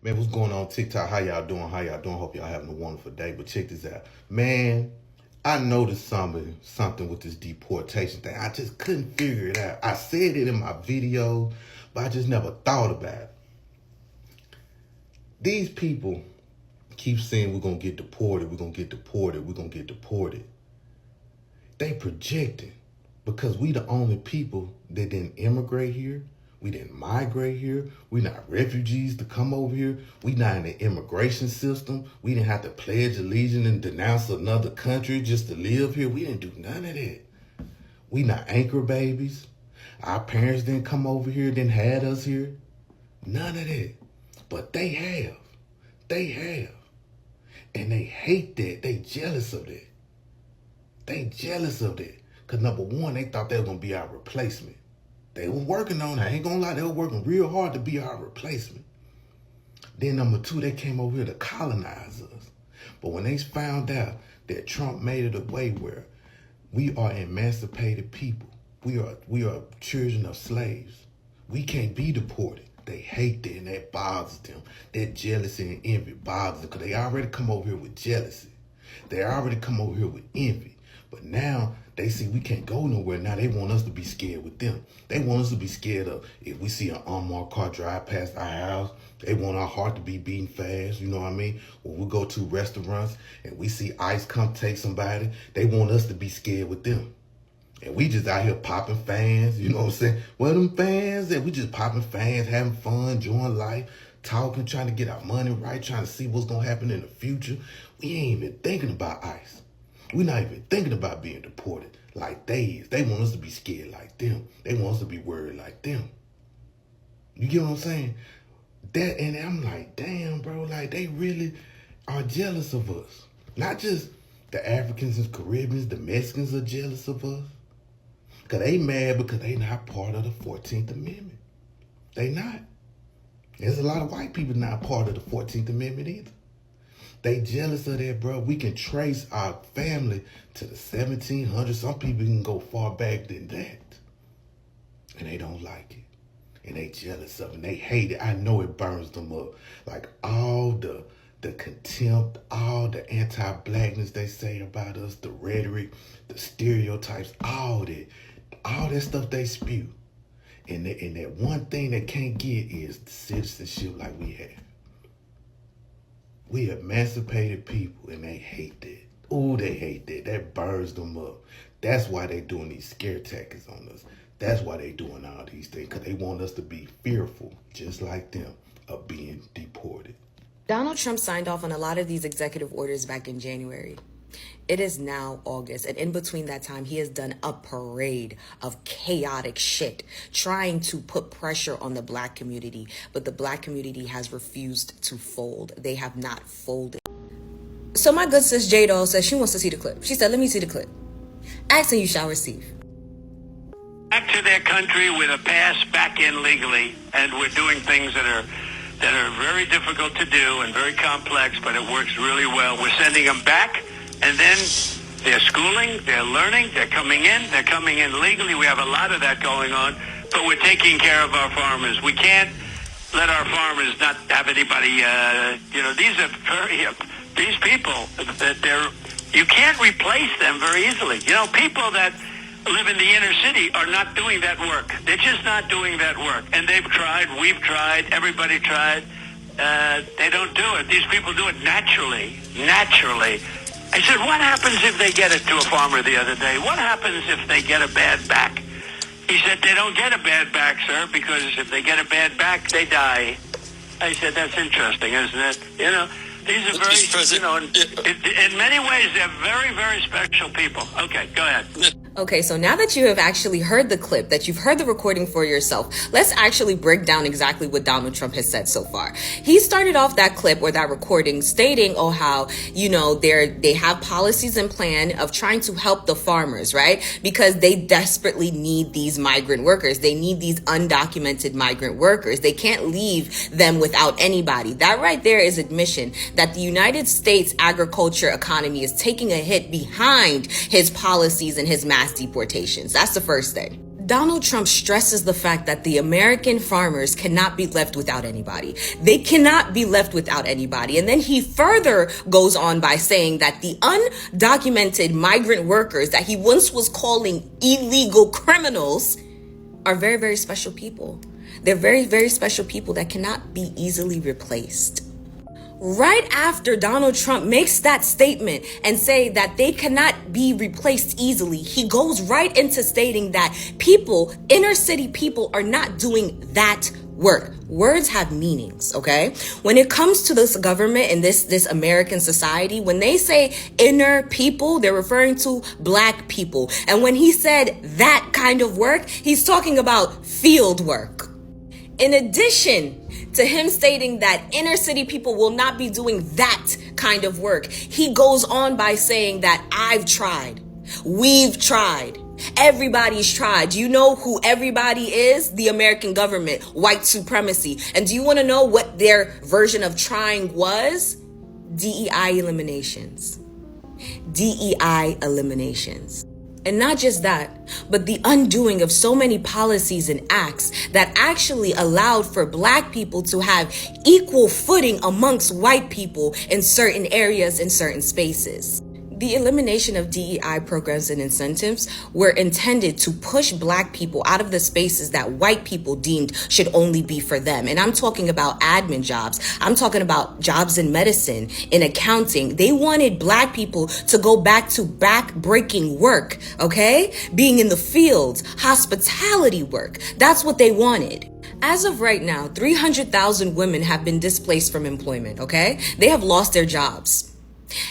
Man, what's going on TikTok? How y'all doing? Hope y'all having a wonderful day. But check this out. Man, I noticed something with this deportation thing. I just couldn't figure it out. I said it in my video, but I just never thought about it. These people keep saying we're going to get deported, we're going to get deported, we're going to get deported. They projecting because we the only people that didn't immigrate here. We didn't migrate here. We not refugees to come over here. We not in the immigration system. We didn't have to pledge allegiance and denounce another country just to live here. We didn't do none of that. We not anchor babies. Our parents didn't come over here, didn't had us here. None of that. But they have. They have. And they hate that. They jealous of that. They jealous of that. Because number one, they thought they were going to be our replacement. They were working on it. I ain't gonna lie, they were working real hard to be our replacement. Then number two, they came over here to colonize us. But when they found out that Trump made it a way where we are emancipated people, we are children of slaves, we can't be deported. They hate that and that bothers them. That jealousy and envy bothers them because they already come over here with jealousy. They already come over here with envy. But now they see we can't go nowhere. Now they want us to be scared with them. They want us to be scared of if we see an unmarked car drive past our house. They want our heart to be beating fast. You know what I mean? When we go to restaurants and we see ICE come take somebody, they want us to be scared with them. And we just out here popping fans. You know what I'm saying? Well, them fans, we just popping fans, having fun, enjoying life, talking, trying to get our money right, trying to see what's going to happen in the future. We ain't even thinking about ICE. We're not even thinking about being deported like they is. They want us to be scared like them. They want us to be worried like them. You get what I'm saying? That, and I'm like, damn, bro, like they really are jealous of us. Not just the Africans and Caribbeans, the Mexicans are jealous of us. Because they mad because they not part of the 14th Amendment. They not. There's a lot of white people not part of the 14th Amendment either. They jealous of that, bro. We can trace our family to the 1700s. Some people can go far back than that. And they don't like it. And they jealous of it. And they hate it. I know it burns them up. Like all the contempt, all the anti-blackness they say about us, the rhetoric, the stereotypes, all that stuff they spew. And that one thing they can't get is the citizenship like we have. We emancipated people, and they hate that. Ooh, they hate that. That burns them up. That's why they doing these scare tactics on us. That's why they doing all these things, because they want us to be fearful, just like them, of being deported. Donald Trump signed off on a lot of these executive orders back in January. It is now August, and in between that time, he has done a parade of chaotic shit, trying to put pressure on the black community, but the black community has refused to fold. They have not folded. So my good sis J-Doll says she wants to see the clip. She said, let me see the clip. Asking you shall receive. Back to their country with a pass back in legally, and we're doing things that are very difficult to do and very complex, but it works really well. We're sending them back. And then they're schooling, they're learning, they're coming in legally. We have a lot of that going on, but we're taking care of our farmers. We can't let our farmers not have anybody, these people, you can't replace them very easily. You know, people that live in the inner city are not doing that work. They're just not doing that work. And they've tried, we've tried, everybody tried. They don't do it. These people do it naturally. I said, what happens if they get it to a farmer the other day? What happens if they get a bad back? He said, they don't get a bad back, sir, because if they get a bad back, they die. I said, that's interesting, isn't it? You know, these are very, in many ways, they're very, very special people. Okay, go ahead. Okay, so now that you have actually heard the clip, that you've heard the recording for yourself, let's actually break down exactly what Donald Trump has said so far. He started off that clip or that recording stating, how, they have policies and plan of trying to help the farmers, right? Because they desperately need these migrant workers. They need these undocumented migrant workers. They can't leave them without anybody. That right there is admission that the United States agriculture economy is taking a hit behind his policies and his mass deportations. That's the first thing. Donald Trump stresses the fact that the American farmers cannot be left without anybody. They cannot be left without anybody. And then he further goes on by saying that the undocumented migrant workers that he once was calling illegal criminals are very, very special people. They're very, very special people that cannot be easily replaced. Right after Donald Trump makes that statement and say that they cannot be replaced easily, he goes right into stating that people, inner city people, are not doing that work. Words have meanings, okay? When it comes to this government and this American society, when they say inner people, they're referring to black people. And when he said that kind of work, he's talking about field work. In addition to him stating that inner city people will not be doing that kind of work, he goes on by saying that I've tried, we've tried, everybody's tried. Do you know who everybody is? The American government, white supremacy. And do you want to know what their version of trying was? DEI eliminations. DEI eliminations. And not just that, but the undoing of so many policies and acts that actually allowed for black people to have equal footing amongst white people in certain areas, in certain spaces. The elimination of DEI programs and incentives were intended to push black people out of the spaces that white people deemed should only be for them. And I'm talking about admin jobs. I'm talking about jobs in medicine, in accounting. They wanted black people to go back to back-breaking work, okay? Being in the fields, hospitality work. That's what they wanted. As of right now, 300,000 women have been displaced from employment, okay? They have lost their jobs.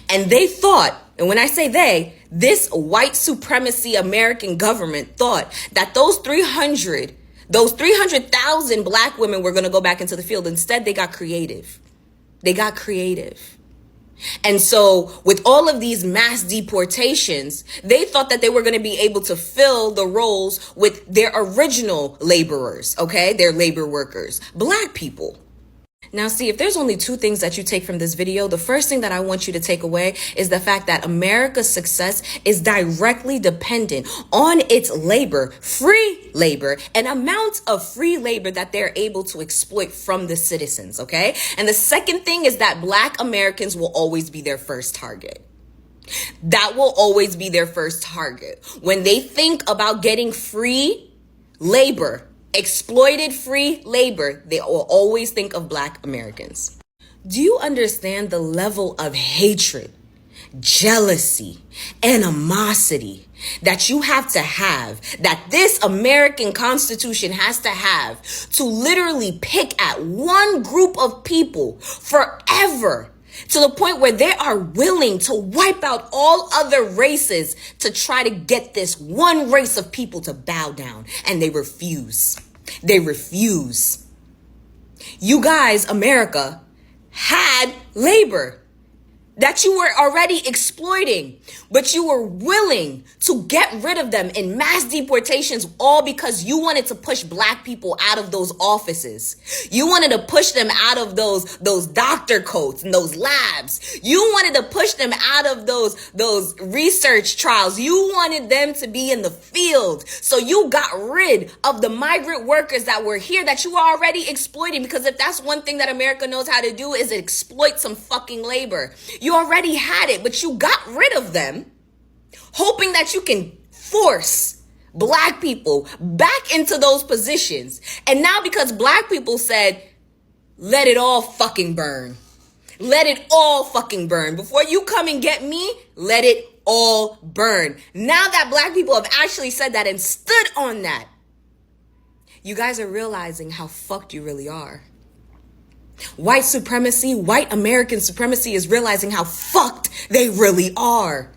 And they thought, and when I say they, this white supremacy American government thought that those 300,000 black women were going to go back into the field. Instead, they got creative. They got creative. And so with all of these mass deportations, they thought that they were going to be able to fill the roles with their original laborers, okay? Their labor workers, black people. Now, see, if there's only two things that you take from this video, the first thing that I want you to take away is the fact that America's success is directly dependent on its labor, free labor, an amount of free labor that they're able to exploit from the citizens, okay? And the second thing is that black Americans will always be their first target. That will always be their first target. When they think about getting free labor, exploited free labor, they will always think of black Americans. Do you understand the level of hatred, jealousy, animosity that you have to have, that this American Constitution has to have to literally pick at one group of people forever, to the point where they are willing to wipe out all other races to try to get this one race of people to bow down, and they refuse. They refuse. You guys, America, had labor that you were already exploiting, but you were willing to get rid of them in mass deportations, all because you wanted to push black people out of those offices. You wanted to push them out of those doctor coats and those labs. You wanted to push them out of those research trials. You wanted them to be in the field. So you got rid of the migrant workers that were here that you were already exploiting, because if that's one thing that America knows how to do, is exploit some fucking labor. You already had it, but you got rid of them, hoping that you can force black people back into those positions. And now because black people said, let it all fucking burn. Let it all fucking burn. Before you come and get me, let it all burn. Now that black people have actually said that and stood on that, you guys are realizing how fucked you really are. White supremacy, white American supremacy is realizing how fucked they really are.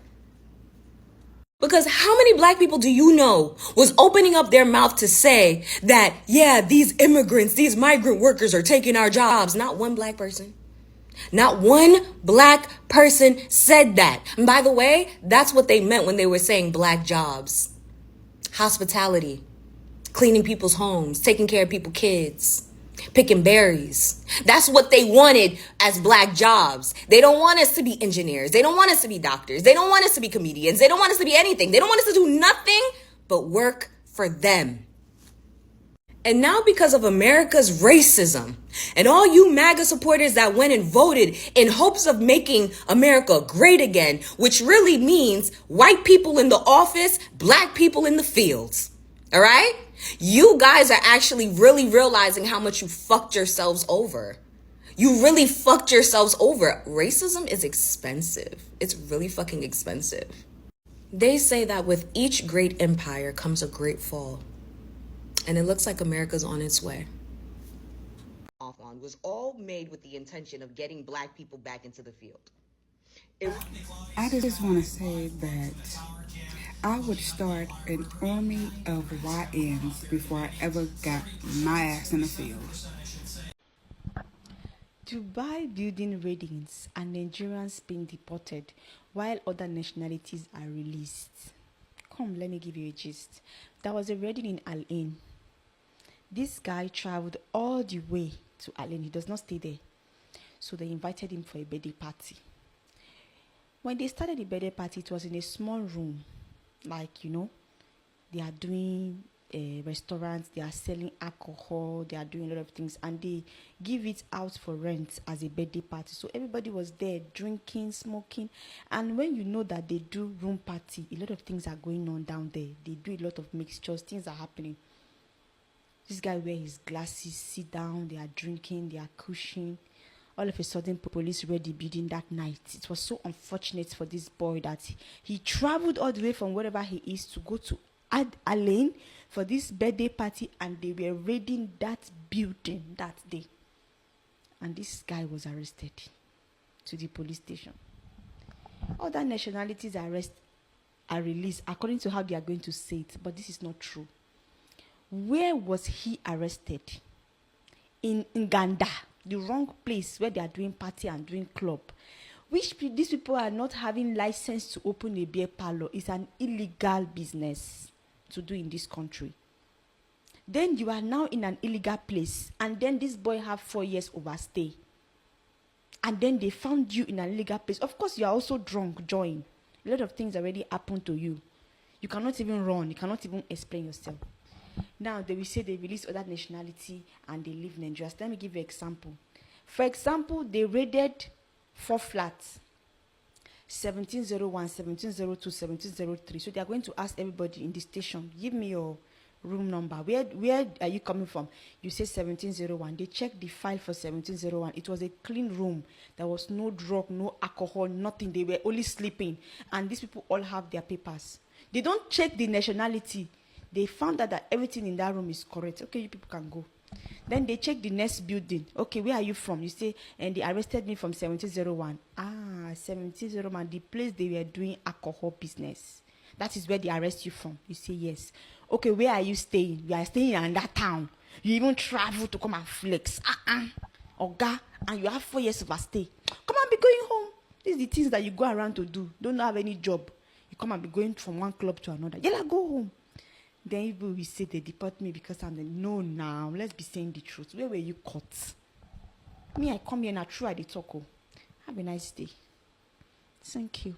Because how many black people do you know was opening up their mouth to say that, yeah, these immigrants, these migrant workers are taking our jobs? Not one black person. Not one black person said that. And by the way, that's what they meant when they were saying black jobs. Hospitality, cleaning people's homes, taking care of people's kids, picking berries. That's what they wanted as black jobs. They don't want us to be engineers. They don't want us to be doctors. They don't want us to be comedians. They don't want us to be anything. They don't want us to do nothing but work for them. And now because of America's racism and all you MAGA supporters that went and voted in hopes of making America great again, which really means white people in the office, black people in the fields. All right? You guys are actually really realizing how much you fucked yourselves over. You really fucked yourselves over. Racism is expensive. It's really fucking expensive. They say that with each great empire comes a great fall. And it looks like America's on its way. Was all made with the intention of getting black people back into the field. I just want to say that I would start an army of YNs before I ever got my ass in the field. Dubai building raidings and Nigerians being deported while other nationalities are released. Come, let me give you a gist. There was a raiding in Al Ain. This guy traveled all the way to Al Ain. He does not stay there. So they invited him for a birthday party. When they started the birthday party, it was in a small room. Like, you know, they are doing restaurants, they are selling alcohol, they are doing a lot of things, and they give it out for rent as a birthday party. So everybody was there drinking, smoking, and when you know that they do room party, a lot of things are going on down there. They do a lot of mixtures, things are happening. This guy wear his glasses, sit down, they are drinking, they are cushing. All of a sudden, police raided the building that night. It was so unfortunate for this boy that he traveled all the way from wherever he is to go to Al Ain for this birthday party, and they were raiding that building that day. And this guy was arrested to the police station. Other nationalities are released according to how they are going to say it, but this is not true. Where was he arrested? In Uganda, the wrong place where they are doing party and doing club. These people are not having license to open a beer parlor. It's an illegal business to do in this country. Then you are now in an illegal place, and then this boy have 4 years overstay. And then they found you in an illegal place. Of course, you are also drunk, join. A lot of things already happened to you. You cannot even run. You cannot even explain yourself. Now, they will say they release other nationality and they leave Nigeria. Let me give you an example. For example, they raided 4 flats. 1701, 1702, 1703. So they are going to ask everybody in the station, give me your room number. Where are you coming from? You say 1701. They checked the file for 1701. It was a clean room. There was no drug, no alcohol, nothing. They were only sleeping. And these people all have their papers. They don't check the nationality. They found out that everything in that room is correct. Okay, you people can go. Then they check the next building. Okay, where are you from? You say, and they arrested me from 1701. 1701, the place they were doing alcohol business. That is where they arrest you from. You say, yes. Okay, where are you staying? You are staying in that town. You even travel to come and flex. Oga, and you have 4 years of a stay. Come and be going home. These are the things that you go around to do. Don't have any job. You come and be going from one club to another. Yella, go home. Then people will say they deport me because I'm the no now. Let's be saying the truth. Where were you caught? Me, I come here and I try the talk. Have a nice day. Thank you.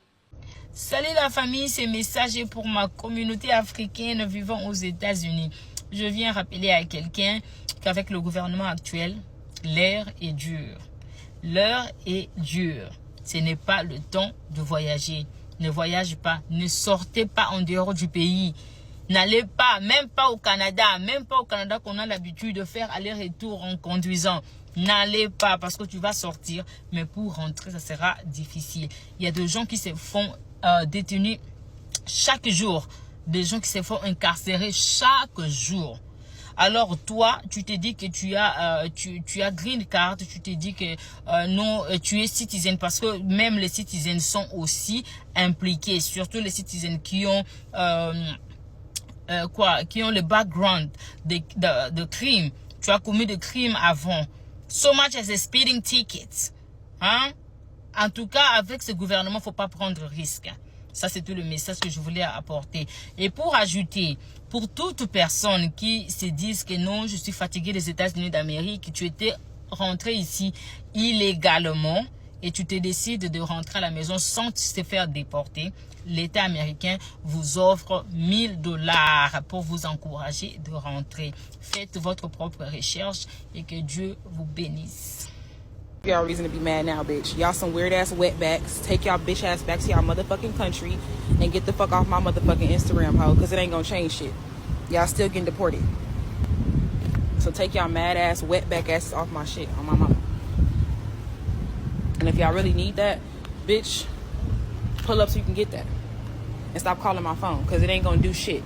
Salut la famille, ce message est pour ma communauté africaine vivant aux États-Unis. Je viens rappeler à quelqu'un qu'avec le gouvernement actuel, l'heure est dure. L'heure est dure. Ce n'est pas le temps de voyager. Ne voyagez pas. Ne sortez pas en dehors du pays. N'allez pas, même pas au Canada qu'on a l'habitude de faire aller-retour en conduisant. N'allez pas parce que tu vas sortir, mais pour rentrer, ça sera difficile. Il y a des gens qui se font détenus chaque jour, des gens qui se font incarcérer chaque jour. Alors toi, tu te dis que tu as green card, tu te dis que non, tu es citizen parce que même les citizens sont aussi impliqués, surtout les citizens qui ont qui ont le background de crime. Tu as commis de crimes avant. So much as a speeding ticket. Hein? En tout cas, avec ce gouvernement, faut pas prendre risque. Ça, c'est tout le message que je voulais apporter. Et pour ajouter, pour toute personne qui se disent que non, je suis fatigué des États-Unis d'Amérique, tu étais rentré ici illégalement, et tu te décides de rentrer à la maison sans te faire déporter, l'État américain vous offre $1000 pour vous encourager de rentrer. Faites votre propre recherche et que Dieu vous bénisse. Y'all reason to be mad now, bitch. Y'all some weird ass wetbacks. Take y'all bitch ass back to y'all motherfucking country and get the fuck off my motherfucking Instagram, hoe, because it ain't gonna change shit. Y'all still getting deported. So take y'all mad ass wetback asses off my shit on my mama. And if y'all really need that, bitch, pull up so you can get that. And stop calling my phone, because it ain't gonna do shit.